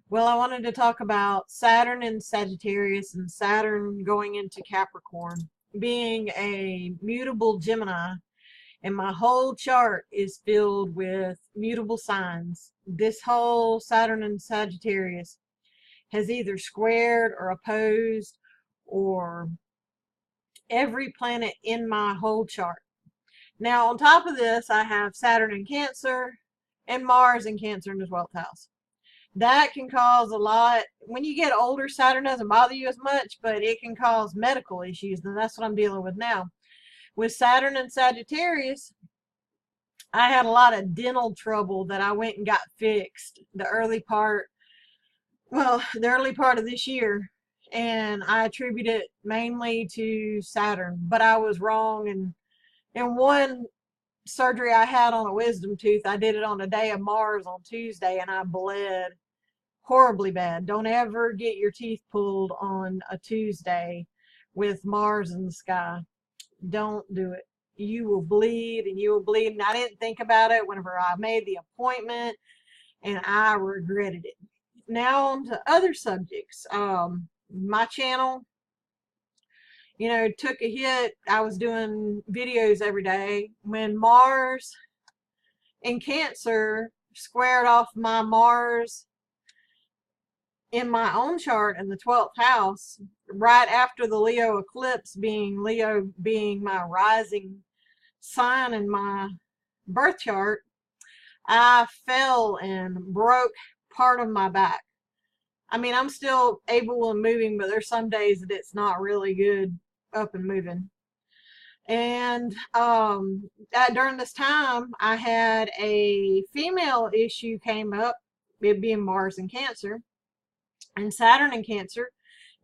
Well, I wanted to talk about Saturn and Sagittarius and Saturn going into Capricorn, being a mutable Gemini, and my whole chart is filled with mutable signs. This whole Saturn and Sagittarius has either squared or opposed or every planet in my whole chart. Now, on top of this, I have Saturn in Cancer and Mars in Cancer in the 12th house. That can cause a lot. When you get older, Saturn doesn't bother you as much, but it can cause medical issues, and that's what I'm dealing with now. With Saturn and Sagittarius, I had a lot of dental trouble that I went and got fixed the early part of this year, and I attribute it mainly to Saturn, but I was wrong. And in one surgery I had on a wisdom tooth, I did it on a day of Mars on Tuesday, and I bled horribly bad. Don't ever get your teeth pulled on a Tuesday with Mars in the sky. Don't do it. You will bleed and you will bleed. And I didn't think about it whenever I made the appointment, and I regretted it. Now on to other subjects. My channel, took a hit. I was doing videos every day. When Mars in Cancer squared off my Mars in my own chart in the 12th house, right after the Leo eclipse, Leo being my rising sign in my birth chart, I fell and broke part of my back. I mean, I'm still able and moving, but there's some days that it's not really good up and moving. And during this time, I had a female issue came up, it being Mars in Cancer. And Saturn in Cancer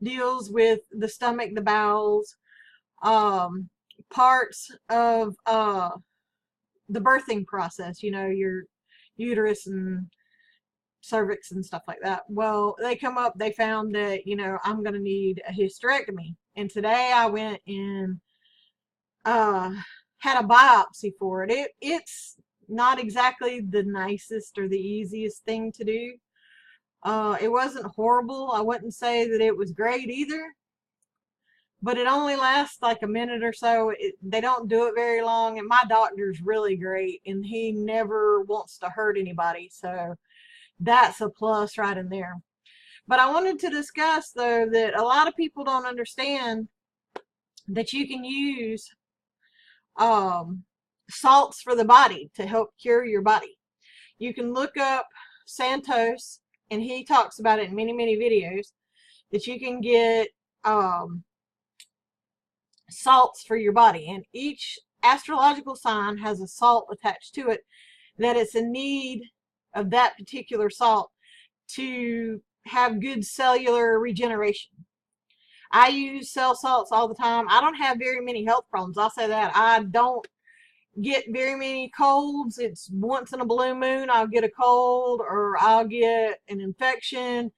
deals with the stomach, the bowels, parts of the birthing process, your uterus and cervix and stuff like that. Well, they found that, I'm going to need a hysterectomy. And today I went and had a biopsy for it. It's not exactly the nicest or the easiest thing to do. It wasn't horrible. I wouldn't say that it was great either, but it only lasts like a minute or so. They don't do it very long, and my doctor's really great, and he never wants to hurt anybody, so that's a plus right in there. But I wanted to discuss, though, that a lot of people don't understand that you can use salts for the body to help cure your body. You can look up Santos, and he talks about it in many, many videos, that you can get salts for your body. And each astrological sign has a salt attached to it that it's in need of that particular salt to have good cellular regeneration. I use cell salts all the time. I don't have very many health problems. I'll say that. I don't get very many colds. It's once in a blue moon I'll get a cold or I'll get an infection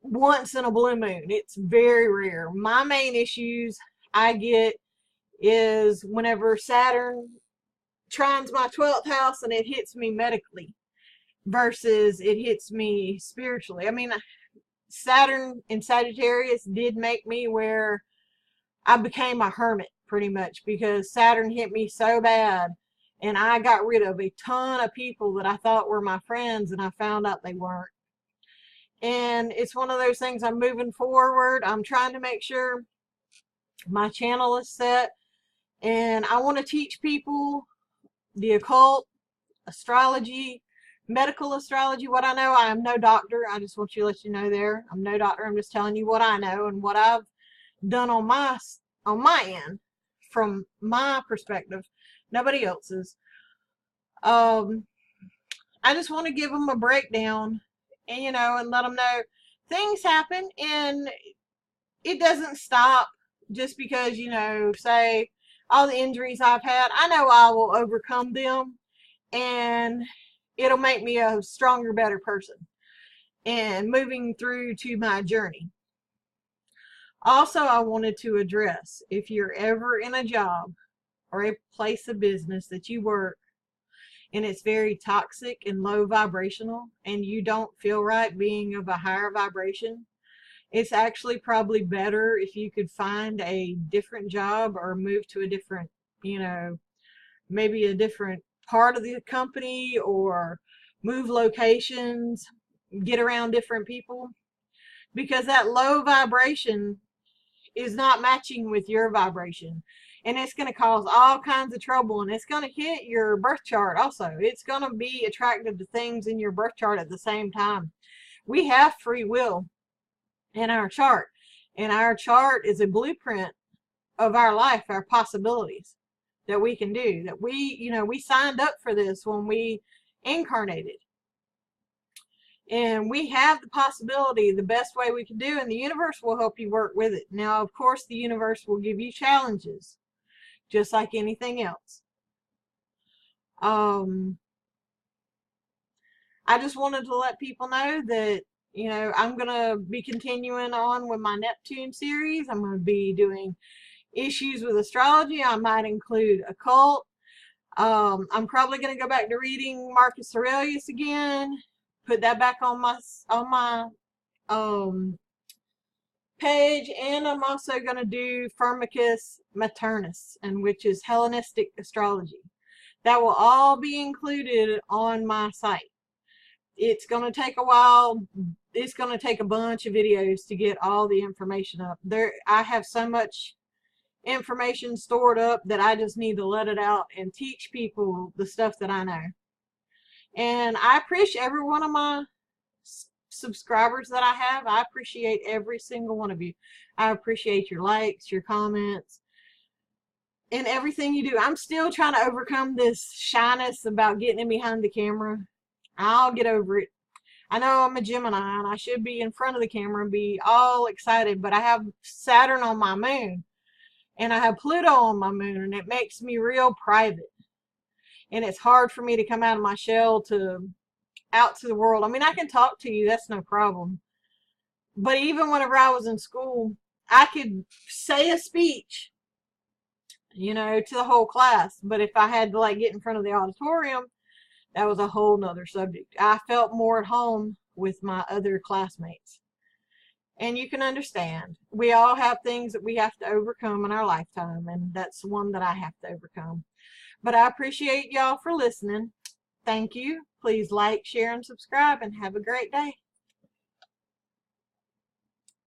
once in a blue moon. It's very rare. My main issues I get is whenever Saturn trines my 12th house and it hits me medically versus it hits me spiritually. I mean, Saturn in Sagittarius did make me where I became a hermit pretty much, because Saturn hit me so bad and I got rid of a ton of people that I thought were my friends, and I found out they weren't. And it's one of those things. I'm moving forward. I'm trying to make sure my channel is set, and I want to teach people the occult, astrology, medical astrology, what I know. I am no doctor. I just want you to let you know there. I'm no doctor. I'm just telling you what I know and what I've done on my end from my perspective, nobody else's. I just want to give them a breakdown, and and let them know things happen, and it doesn't stop just because, say all the injuries I've had. I know I will overcome them, and it'll make me a stronger, better person and moving through to my journey. Also, I wanted to address, if you're ever in a job or a place of business that you work and it's very toxic and low vibrational, and you don't feel right being of a higher vibration, it's actually probably better if you could find a different job or move to a different, you know, maybe a different part of the company, or move locations, get around different people, because that low vibration is not matching with your vibration, and it's going to cause all kinds of trouble, and it's going to hit your birth chart also. It's going to be attracted to things in your birth chart at the same time. We have free will in our chart, and our chart is a blueprint of our life, our possibilities that we can do, that we signed up for this when we incarnated, and we have the possibility, the best way we can do, and the universe will help you work with it. Now, of course, the universe will give you challenges, just like anything else. I just wanted to let people know that, I'm going to be continuing on with my Neptune series. I'm going to be doing issues with astrology. I might include occult. I'm probably going to go back to reading Marcus Aurelius again, put that back on my page, and I'm also going to do Firmicus Maternus, and which is Hellenistic astrology. That will all be included on my site. It's going to take a while. It's going to take a bunch of videos to get all the information up there. I have so much information stored up that I just need to let it out and teach people the stuff that I know. And I appreciate every one of my subscribers that I have. I appreciate every single one of you. I appreciate your likes, your comments, and everything you do. I'm still trying to overcome this shyness about getting in behind the camera. I'll get over it. I know I'm a Gemini and I should be in front of the camera and be all excited, but I have Saturn on my moon and I have Pluto on my moon, and it makes me real private. And it's hard for me to come out of my shell out to the world. I mean, I can talk to you, that's no problem. But even whenever I was in school, I could say a speech, to the whole class. But if I had to get in front of the auditorium, that was a whole nother subject. I felt more at home with my other classmates. And you can understand, we all have things that we have to overcome in our lifetime, and that's one that I have to overcome. But I appreciate y'all for listening. Thank you. Please like, share, and subscribe, and have a great day.